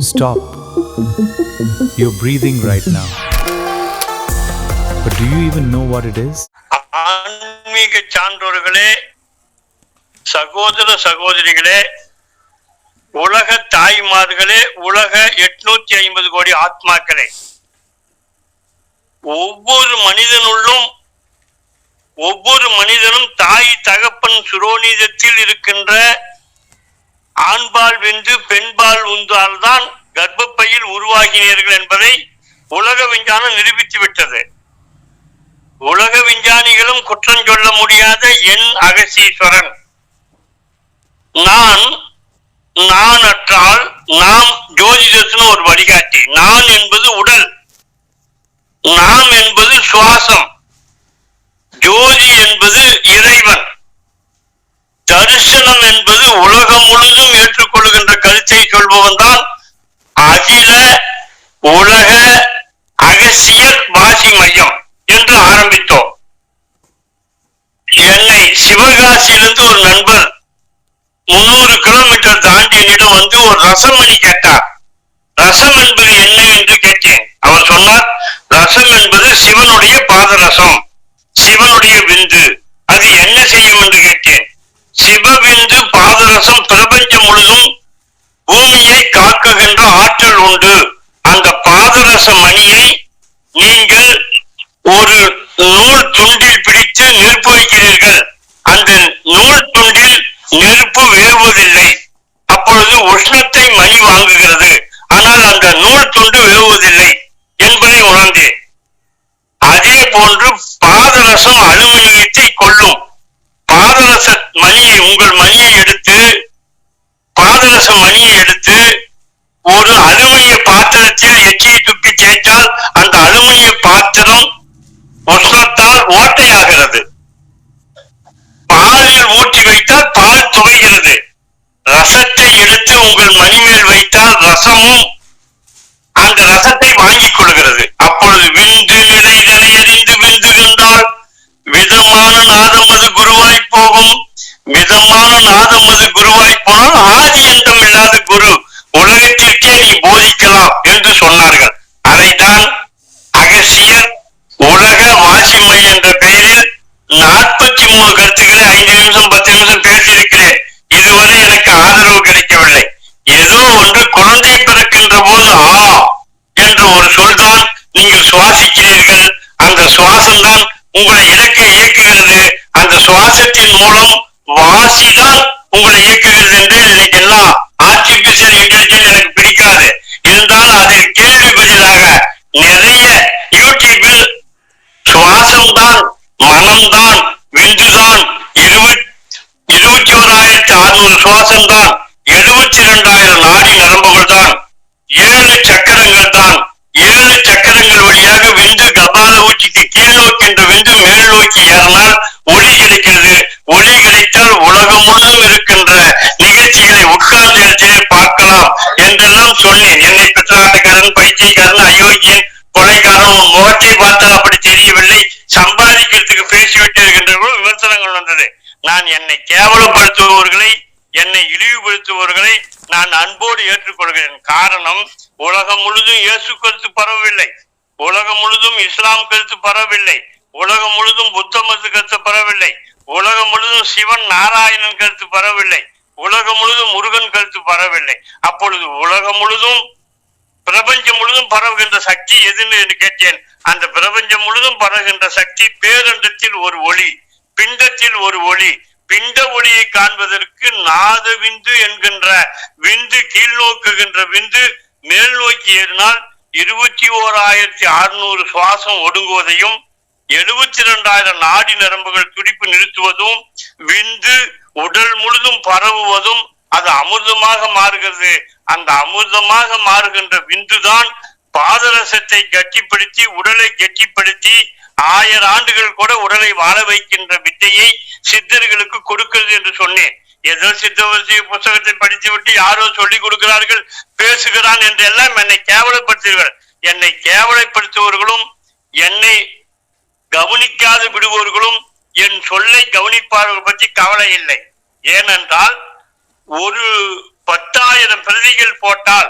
Stop. You're breathing right now. But do you even know what it is? ஆன்மீக சான்றோர்களே, சகோதர சகோதரிகளே, உலக தாய்மார்களே, உலக 850 கோடி ஆத்மாக்களே, ஒவ்வொரு மனிதனும் தாய் தகப்பன் சுரோனிதத்தில் இருக்கின்ற ஆண்பால் விந்து பெண்பால் உந்தால் தான் கர்ப்பப்பையில் உருவாகினீர்கள் என்பதை உலக விஞ்ஞானம் நிரூபித்து விட்டது. உலக விஞ்ஞானிகளும் குற்றம் சொல்ல முடியாத என் அகசீஸ்வரன். நான் அற்றால் நாம் ஜோதிடத்தின் ஒரு வழிகாட்டி. நான் என்பது உடல், நாம் என்பது சுவாசம், ஜோதி என்பது இறைவன், தரிசனம் என்பது உலகம் முழுதும் ஏற்றுக்கொள்கின்ற கருத்தை சொல்பவன் தான் அகில உலக அகசியர் வாசி மையம் என்று ஆரம்பித்தோம். என்னை சிவகாசியிலிருந்து ஒரு நண்பர் 300 கிலோமீட்டர் தாண்டி என்னிடம் வந்து ஒரு ரசமணி கேட்டார். ரசம் என்பது என்ன என்று கேட்டேன். அவர் சொன்னார், ரசம் என்பது சிவனுடைய பாதரசம், சிவனுடைய விந்து. அது என்ன செய்யும் என்று கேட்டேன். சிவவிந்து பாதரசம் பிரபஞ்சம் முழுதும் பூமியை காக்குகின்ற ஆற்றல் உண்டு. அந்த பாதரச மணியை நீங்கள் ஒரு நூல் துண்டில் பிடித்து நெருப்பு வைக்கிறீர்கள். அந்த நூல் துண்டில் நெருப்பு வேவுவதில்லை. அப்பொழுது உஷ்ணத்தை மணி வாங்குகிறது. ஆனால் அந்த நூல் துண்டு வேவுவதில்லை என்பதை உணர்ந்தேன். அதே போன்று பாதரசம் அலுமினியத்தை கொல்லும். பாதரச மணியை, உங்கள் மணியை எடுத்து, பாதரச மணியை எடுத்து ஒரு அலுமினிய பாத்திரத்தில் எச்சியை துப்பி தேய்த்தால் அந்த அலுமினிய பாத்திரம் உஷ்ணத்தால் ஓட்டையாகிறது. பாலில் ஊற்றி வைத்தால் பால் துவைகிறது. ரசத்தை எடுத்து உங்கள் மணி மேல் வைத்தால் ரசமும் அந்த ரசத்தை வாங்கிக் கொள்கிறது. அப்பொழுது விந்து நிறைதனை அறிந்து விந்து கண்டால் விதமான நாதம் அது குருவாய் போகும். விதமான நாதம் அது குருவாய் போனால் ஆதி அந்தம் இல்லாத குரு உலகத்திற்கே நீ போதிக்கலாம் என்று சொன்னார்கள். அதைத்தான் அகசியர் உலக வாசிமை என்ற பெயரில் 43 கருத்துக்களை 5 நிமிஷம் 10 நிமிஷம் பேசியிருக்கிறேன். இதுவரை எனக்கு ஆதரவு கிடைக்கவில்லை. ஏதோ ஒன்று, குழந்தை பிறக்கின்ற போது ஆ என்ற ஒரு சொல்தான் நீங்கள் சுவாசிக்கிறீர்கள். அந்த சுவாசம்தான் உங்களை இயக்குகிறது. அந்த சுவாசத்தின் மூலம் வாசிதான் உங்களை இயக்குகிறது என்று இன்னைக்கெல்லாம் ஆர்டிபிஷியல் இன்டெலிஜென்ஸ் எனக்கு பிடிக்காது. இருந்தாலும் அதில் கேள்வி பதிலாக நிறைய யூடியூபில் சுவாசம்தான், மனம்தான், விந்துதான், 21,600 சுவாசம்தான், 72,000 நாடி நரம்புகள் தான், 7 சக்கரங்கள் தான். 7 சக்கரங்கள் வழியாக விந்து கபால ஊச்சிக்கு கீழ் நோக்கின்ற விந்து மேல் நோக்கி ஏறினால் ஒளி கிடைக்கிறது. ஒளி கிடைத்தால் உலகம் முழுவதும் இருக்கின்ற நிகழ்ச்சிகளை உட்கார்ந்த இடத்திலே பார்க்கலாம் என்றெல்லாம் சொன்னேன். என்னை பித்தலாட்டக்காரன், பைத்தியக்காரன், அயோக்கியன், கொலைகாரன், முகத்தை பார்த்தால் அப்படி தெரியவில்லை, சம்பாதிக்கிறதுக்கு பேசிவிட்டு இருக்கின்ற விமர்சனங்கள் வந்தது. நான் என்னை கேவலப்படுத்துபவர்களை, என்னை இழிவுபடுத்துபவர்களை நான் அன்போடு ஏற்றுக்கொள்கிறேன். காரணம், உலகம் முழுதும் இயேசு கருத்து பரவவில்லை, உலகம் முழுதும் இஸ்லாம் கருத்து பரவவில்லை, உலகம் முழுதும் புத்த மத கருத்து பரவவில்லை, உலகம் முழுதும் சிவன் நாராயணன் கருத்து பரவவில்லை, உலகம் முழுதும் முருகன் கருத்து பரவவில்லை. அப்பொழுது உலகம் முழுதும் பிரபஞ்சம் முழுதும் பரவுகின்ற சக்தி எதுன்னு என்று கேட்டேன். அந்த பிரபஞ்சம் முழுதும் பரவுகின்ற சக்தி பேரண்டத்தில் ஒரு ஒளி, பிண்டத்தில் ஒரு ஒளி. பிண்ட ஒளியை காண்பதற்கு நாத விந்து என்கின்ற விந்து கீழ் நோக்குகின்ற விந்து மேல் நோக்கி ஏறினால் 21,600 சுவாசம் ஒடுங்குவதையும் 72,000 நாடி நரம்புகள் துடிப்பு நிறுத்துவதும் விந்து உடல் முழுதும் பரவுவதும் அது அமிர்தமாக மாறுகிறது. அந்த அமிர்தமாக மாறுகின்ற விந்துதான் பாதரசத்தை கட்டிப்படுத்தி உடலை கெட்டிப்படுத்தி 1000 ஆண்டுகள் கூட உடலை வாழ வைக்கின்ற வித்தையை சித்தர்களுக்கு கொடுக்கிறது என்று சொன்னேன். ஏதோ சித்த புத்தகத்தை படித்து விட்டு யாரோ சொல்லிக் கொடுக்கிறார்கள், பேசுகிறான் என்று எல்லாம் என்னை கேவலப்படுத்துகிறார்கள். என்னை கேவலப்படுத்துவர்களும் என்னை கவனிக்காது விடுபவர்களும் என் சொல்லை கவனிப்பார்கள் பற்றி கவலை இல்லை. ஏனென்றால் ஒரு 10,000 பிரதிகள் போட்டால்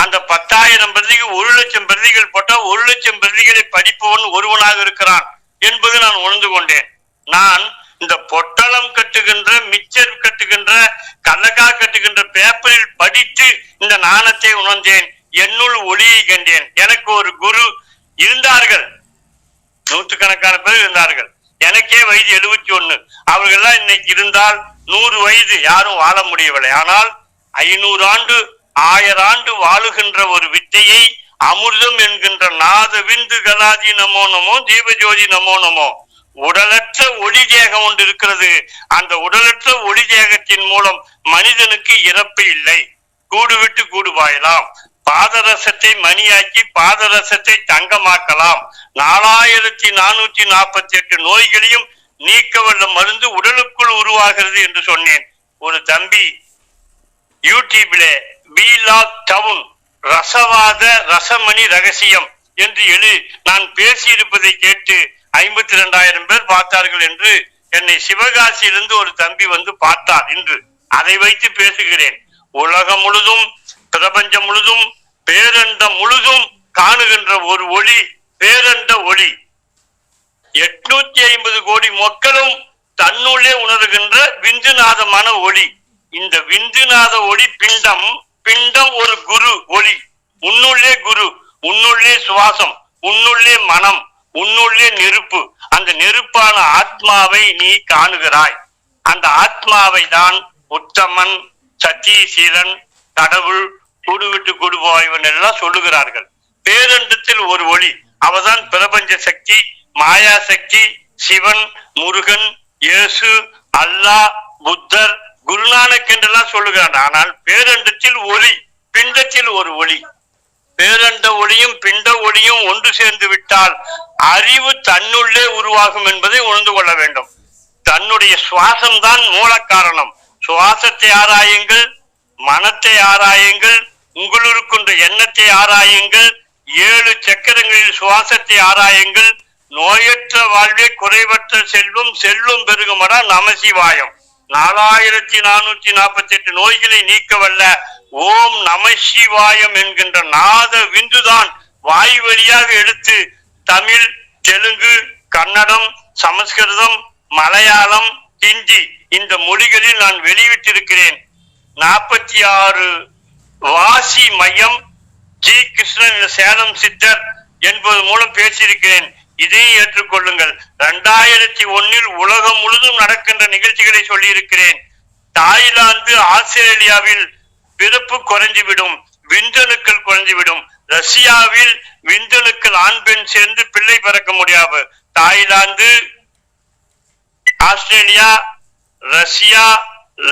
அந்த 10,000 பிரதிகள் 1,00,000 பிரதிகள் போட்டா 1,00,000 பிரதிகளை படிப்பவன் ஒருவனாக இருக்கிறான் என்பது நான் உணர்ந்து கொண்டேன். நான் இந்த பொட்டலம் கட்டுகின்ற, மிச்சர் கட்டுகின்ற, கல்லக்கா கட்டுகின்ற பேப்பரில் படித்து இந்த நாணத்தை உணர்ந்தேன். என்னுள் ஒளியை கண்டேன். எனக்கு ஒரு குரு இருந்தார்கள், நூற்றுக்கணக்கான பேர் இருந்தார்கள். எனக்கே வயது 71. அவர்கள்லாம் இன்னைக்கு இருந்தால் 100 வயது யாரும் வாழ முடியவில்லை. ஆனால் 500 ஆண்டு 1000 ஆண்டு வாழுகின்ற ஒரு வித்தையை அமிர்தம் என்கின்ற நாத விந்து கலாதி நமோ நமோ தீபஜோதி நமோ நமோ. உடலற்ற ஒளி தேகம் ஒன்று இருக்கிறது. அந்த உடலற்ற ஒளி தேகத்தின் மூலம் மனிதனுக்கு இறப்பு இல்லை. கூடு விட்டு கூடு பாயலாம். பாதரசத்தை மணியாக்கி பாதரசத்தை தங்கமாக்கலாம். 4448 நோய்களையும் நீக்க வல்ல மருந்து உடலுக்குள் உருவாகிறது என்று சொன்னேன். ஒரு தம்பி யூடியூப்ல பீலாக் டவுன் ரசவாத ரசமணி ரகசியம் என்று நான் பேசியிருப்பதை கேட்டு 52,000 பேர் பார்த்தார்கள் என்று என்னை சிவகாசியிலிருந்து ஒரு தம்பி வந்து பார்த்தார். இன்று அதை வைத்து பேசுகிறேன். உலகம் முழுதும், பிரபஞ்சம் முழுதும், பேரண்டம் முழுதும் காணுகின்ற ஒரு ஒளி, பேரண்ட ஒளி. 850 கோடி மக்களும் தன்னுள்ளே உணர்கின்ற விந்துநாதமான ஒளி. இந்த விந்துநாத ஒளி பிண்டம், பிண்டம் ஒரு குரு ஒளி. உன்னுள்ளே குரு, உன்னுள்ளே சுவாசம், உன்னுள்ளே மனம், உன்னுள்ளே நெருப்பு. அந்த நெருப்பான ஆத்மாவை நீ காணுகிறாய். அந்த ஆத்மாவை தான் உத்தமன், சத்தியசீலன், கடவுள், கூடு விட்டு கூடு போய்வன் எல்லாம் சொல்லுகிறார்கள். பேரண்டத்தில் ஒரு ஒளி, அவதான் பிரபஞ்ச சக்தி, மாயா சக்தி, சிவன், முருகன், இயேசு, அல்லாஹ், புத்தர், குருநானக் என்றெல்லாம் சொல்லுகிறான். ஆனால் பேரண்டத்தில் ஒளி, பிண்டத்தில் ஒரு ஒளி. பேரண்ட ஒளியும் பிண்ட ஒளியும் ஒன்று சேர்ந்து விட்டால் அறிவு தன்னுள்ளே உருவாகும் என்பதை உணர்ந்து கொள்ள வேண்டும். தன்னுடைய சுவாசம் தான் மூல காரணம். சுவாசத்தை ஆராயுங்கள், மனத்தை ஆராயுங்கள், உங்களுக்குன்ற எண்ணத்தை ஆராயுங்கள், 7 சக்கரங்களில் சுவாசத்தை ஆராயுங்கள். நோயற்ற வாழ்வே குறைவற்ற செல்வம், செல்வம் பெருகுமடா நமசிவாயம். 4448 நோய்களை நீக்க வல்ல ஓம் நமசிவாயம் என்கின்ற நாத விந்துதான் வாய் வழியாக எடுத்து தமிழ், தெலுங்கு, கன்னடம், சமஸ்கிருதம், மலையாளம், ஹிந்தி இந்த மொழிகளில் நான் வெளியிட்டிருக்கிறேன். 46 வாசி மையம் ஜி கிருஷ்ணன் சேலம் சித்தர் என்பது மூலம் பேசியிருக்கிறேன். இதையும் ஏற்றுக்கொள்ளுங்கள். 2001 உலகம் முழுதும் நடக்கின்ற நிகழ்ச்சிகளை சொல்லி இருக்கிறேன். தாய்லாந்து, ஆஸ்திரேலியாவில் பிறப்பு குறைந்துவிடும், விந்தணுக்கள் குறைந்துவிடும். ரஷ்யாவில் விந்தணுக்கள் ஆண் பெண் சேர்ந்து பிள்ளை பிறக்க முடியாது. Thailand, Australia, Russia,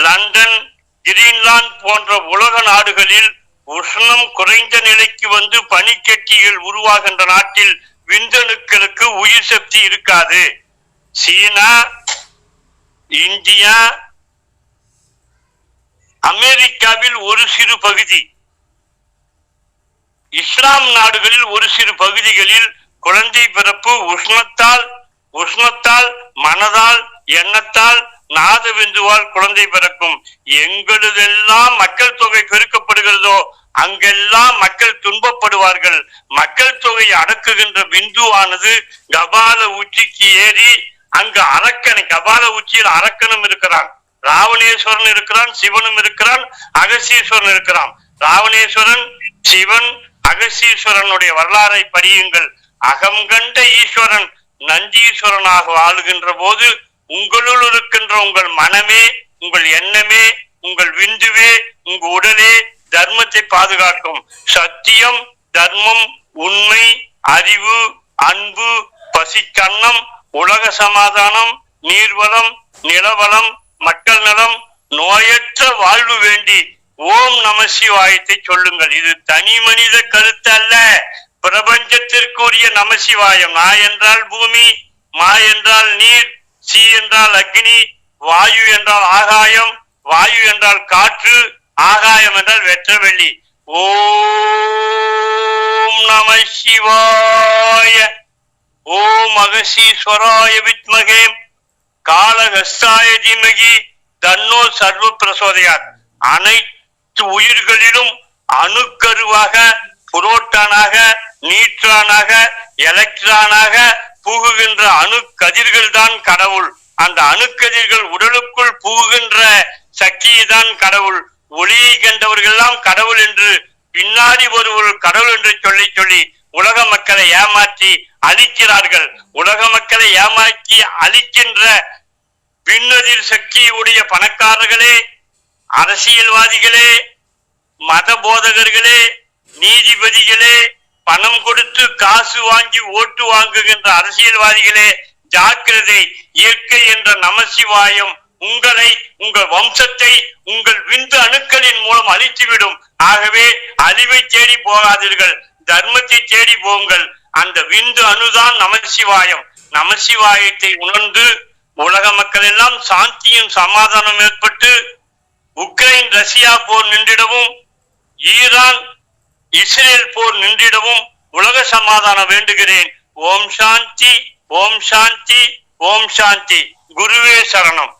London, Greenland போன்ற உலக நாடுகளில் உஷ்ணம் குறைந்த நிலைக்கு வந்து பனிக்கட்டிகள் உருவாகின்ற நாட்டில் விந்தணுக்களுக்கு உயிர் சக்தி இருக்காது. சீனா, இந்தியா, அமெரிக்காவில் ஒரு சிறு பகுதி, இஸ்லாம் நாடுகளில் ஒரு சிறு பகுதிகளில் குழந்தை பிறப்பு உஷ்ணத்தால் மனதால் எண்ணத்தால் நாதவிந்துவால் குழந்தை பிறக்கும். எங்களதெல்லாம் மக்கள் தொகை பெருக்கப்படுகிறதோ அங்கெல்லாம் மக்கள் துன்பப்படுவார்கள். மக்கள் தொகை அடக்குகின்ற பிந்துவானது கபால உச்சிக்கு ஏறி அங்கு அரக்கனை, கபால உச்சியில் அரக்கனும் இருக்கிறான், ராவணேஸ்வரன் இருக்கிறான், சிவனும் இருக்கிறான், அகசீஸ்வரன் இருக்கிறான். ராவணேஸ்வரன், சிவன், அகசீஸ்வரனுடைய வரலாறை படியுங்கள். அகம் கண்ட ஈஸ்வரன் நந்தீஸ்வரனாக வாழுகின்ற போது உங்களுள் இருக்கின்ற உங்கள் மனமே, உங்கள் எண்ணமே, உங்கள் விந்துவே, உங்க உடலே தர்மத்தை பாதுகாக்கும். சத்தியம், தர்மம், உண்மை, அறிவு, அன்பு, பசிக்கண்ணம், உலக சமாதானம், நீர்வளம், நிலவளம், மக்கள் நலம், நோயற்ற வாழ்வு வேண்டி ஓம் நமசிவாயத்தை சொல்லுங்கள். இது தனி மனித கருத்து அல்ல, பிரபஞ்சத்திற்குரிய நமசிவாயம். நா என்றால் பூமி, மா என்றால் நீர், சி என்றால் அக்னி, வாயு என்றால் ஆகாயம், வாயு என்றால் காற்று, ஆகாயம் என்றால் வெற்றவெள்ளி. ஓம் நமசிவாய. ஓம் அகசீஸ்வராய வித்மகே காலகஸ்தாய தீமகி தன்னோ சர்வ பிரசோதயாத். அனைத்து உயிர்களிலும் அணுக்கருவாக, புரோட்டானாக, நியூட்ரானாக, எலக்ட்ரானாக புகுகின்ற அணுக்கதிர்கள் தான் கடவுள். அந்த அணுக்கதிர்கள் உடலுக்குள் புகுகின்ற சக்தியை தான் கடவுள். ஒளியை கண்டவர்கள் எல்லாம் கடவுள் என்று பின்னாடி ஒருவர் கடவுள் என்று சொல்லி சொல்லி உலக மக்களை ஏமாற்றி அழிக்கிறார்கள். உலக மக்களை ஏமாற்றி அழிக்கின்ற பின்னதிர் சக்தியுடைய பணக்காரர்களே, அரசியல்வாதிகளே, மத போதகர்களே, நீதிபதிகளே, பணம் கொடுத்து காசு வாங்கி ஓட்டு வாங்குகின்ற அரசியல்வாதிகளே, ஜாக்கிரதை. இயற்கை என்ற நமசிவாயம் உங்களை, உங்கள் வம்சத்தை, உங்கள் விந்து அணுக்களின் மூலம் அழித்துவிடும். ஆகவே அழிவை தேடி போகாதீர்கள், தர்மத்தை தேடி போங்கள். அந்த விந்து அணுதான் நமசிவாயம். நமசிவாயத்தை உணர்ந்து உலக மக்கள் எல்லாம் சாந்தியும் சமாதானம் ஏற்பட்டு உக்ரைன் ரஷ்யா போர் நின்றிடவும், ஈரான் இஸ்ரேல் போர் நின்றிடவும் உலக சமாதானம் வேண்டுகிறேன். ஓம் சாந்தி, ஓம் சாந்தி, ஓம் சாந்தி. குருவே சரணம்.